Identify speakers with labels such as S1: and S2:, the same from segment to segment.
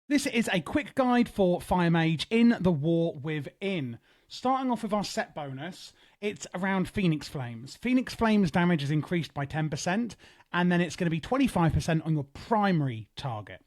S1: This is a quick guide for Fire Mage in the War Within. Starting off with our set bonus, it's around Phoenix Flames. Phoenix Flames damage is increased by 10%, and then it's going to be 25% on your primary target.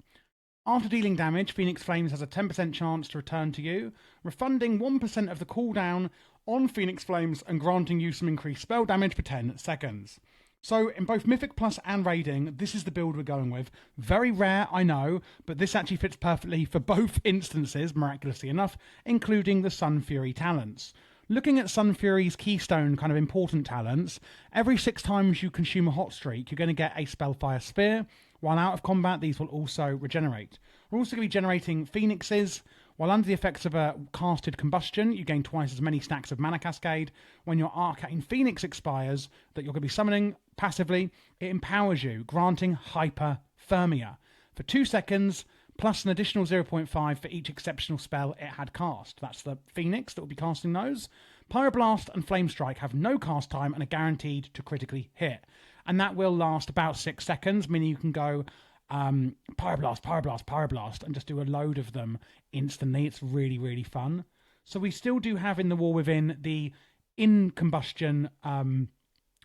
S1: After dealing damage, Phoenix Flames has a 10% chance to return to you, refunding 1% of the cooldown on Phoenix Flames and granting you some increased spell damage for 10 seconds. So in both Mythic Plus and Raiding, this is the build we're going with. Very rare, I know, but this actually fits perfectly for both instances, miraculously enough, including the Sunfury talents. Looking at Sunfury's keystone kind of important talents, every 6 times you consume a hot streak, you're going to get a Spellfire Spear. While out of combat, these will also regenerate. We're also going to be generating Phoenixes. While under the effects of a casted Combustion, you gain twice as many stacks of Mana Cascade. When your Arcane Phoenix expires, that you're going to be summoning passively, it empowers you, granting Hyperthermia for 2 seconds, plus an additional 0.5 for each exceptional spell it had cast. That's the Phoenix that will be casting those. Pyroblast and Flame Strike have no cast time and are guaranteed to critically hit. And that will last about 6 seconds, meaning you can go Pyroblast, Pyroblast, Pyroblast, and just do a load of them instantly. It's really, really fun. So we still do have in the War Within the in Combustion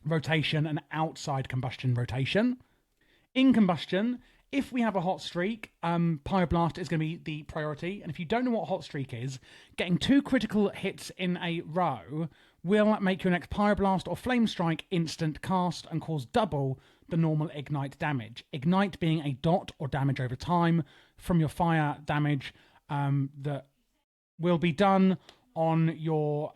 S1: rotation and outside Combustion rotation. In Combustion, if we have a hot streak, Pyroblast is going to be the priority. And if you don't know what hot streak is, getting 2 critical hits in a row will make your next Pyroblast or Flame Strike instant cast and cause double the normal Ignite damage. Ignite being a dot or damage over time from your fire damage that will be done on your...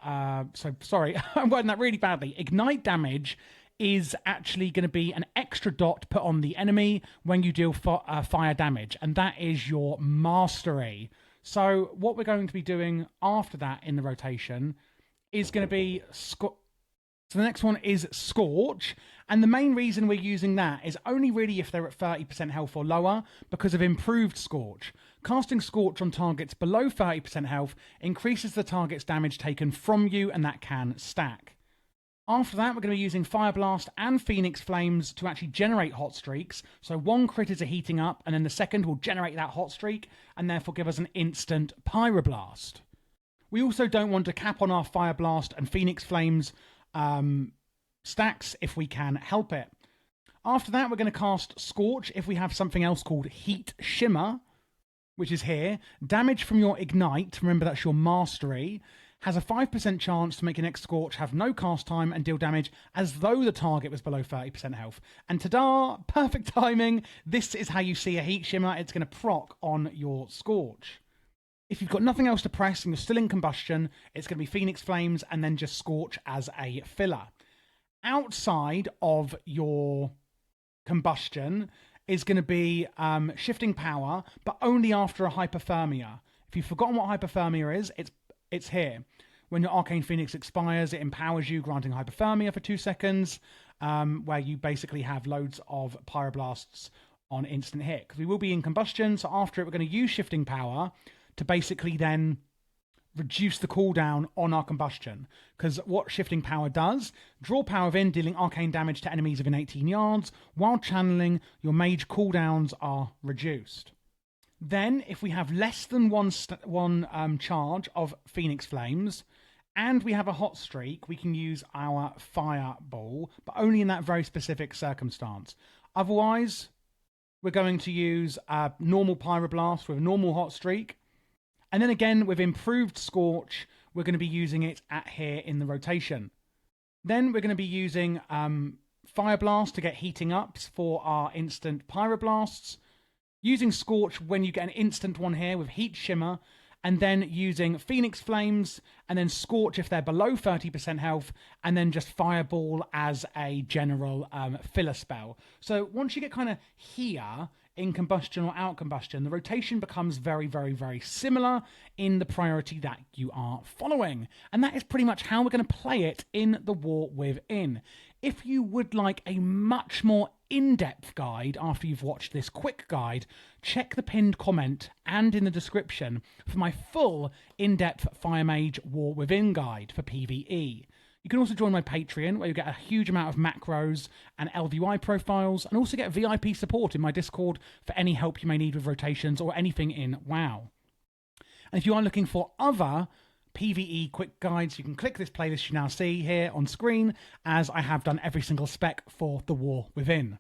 S1: sorry, I'm wording that really badly. Ignite damage is actually going to be an extra dot put on the enemy when you deal fire damage, and that is your mastery. So what we're going to be doing after that in the rotation is going to be... So the next one is Scorch, and the main reason we're using that is only really if they're at 30% health or lower, because of improved Scorch. Casting Scorch on targets below 30% health increases the target's damage taken from you, and that can stack. After that, we're going to be using Fire Blast and Phoenix Flames to actually generate hot streaks. So 1 crit is a heating up, and then the second will generate that hot streak, and therefore give us an instant Pyroblast. We also don't want to cap on our Fire Blast and Phoenix Flames stacks if we can help it. After that, we're going to cast Scorch if we have something else called Heat Shimmer, which is here. Damage from your Ignite, remember that's your mastery, has a 5% chance to make your next Scorch have no cast time and deal damage as though the target was below 30% health. And ta-da! Perfect timing! This is how you see a Heat Shimmer. It's going to proc on your Scorch. If you've got nothing else to press and you're still in Combustion, it's going to be Phoenix Flames and then just Scorch as a filler. Outside of your Combustion is going to be Shifting Power, but only after a Hyperthermia. If you've forgotten what Hyperthermia is, it's here. When your Arcane Phoenix expires, it empowers you, granting Hyperthermia for 2 seconds, where you basically have loads of Pyroblasts on instant hit. Because we will be in Combustion, so after it, we're going to use Shifting Power to basically then reduce the cooldown on our Combustion. Because what Shifting Power does, draw power within, dealing arcane damage to enemies within 18 yards. While channeling, your mage cooldowns are reduced. Then, if we have less than one charge of Phoenix Flames, and we have a hot streak, we can use our Fireball, but only in that very specific circumstance. Otherwise, we're going to use a normal Pyroblast with a normal hot streak. And then again, with improved Scorch, we're going to be using it at here in the rotation. Then we're going to be using Fire Blast to get heating ups for our instant Pyroblasts. Using Scorch when you get an instant one here with Heat Shimmer. And then using Phoenix Flames and then Scorch if they're below 30% health. And then just Fireball as a general filler spell. So once you get kind of here in Combustion or out Combustion, the rotation becomes very, very, very similar in the priority that you are following. And that is pretty much how we're going to play it in the War Within. If you would like a much more in-depth guide after you've watched this quick guide, check the pinned comment and in the description for my full in-depth Fire Mage War Within guide for PvE. You can also join my Patreon, where you get a huge amount of macros and LVY profiles, and also get VIP support in my Discord for any help you may need with rotations or anything in WoW. And if you are looking for other PvE quick guides, you can click this playlist you now see here on screen, as I have done every single spec for the War Within.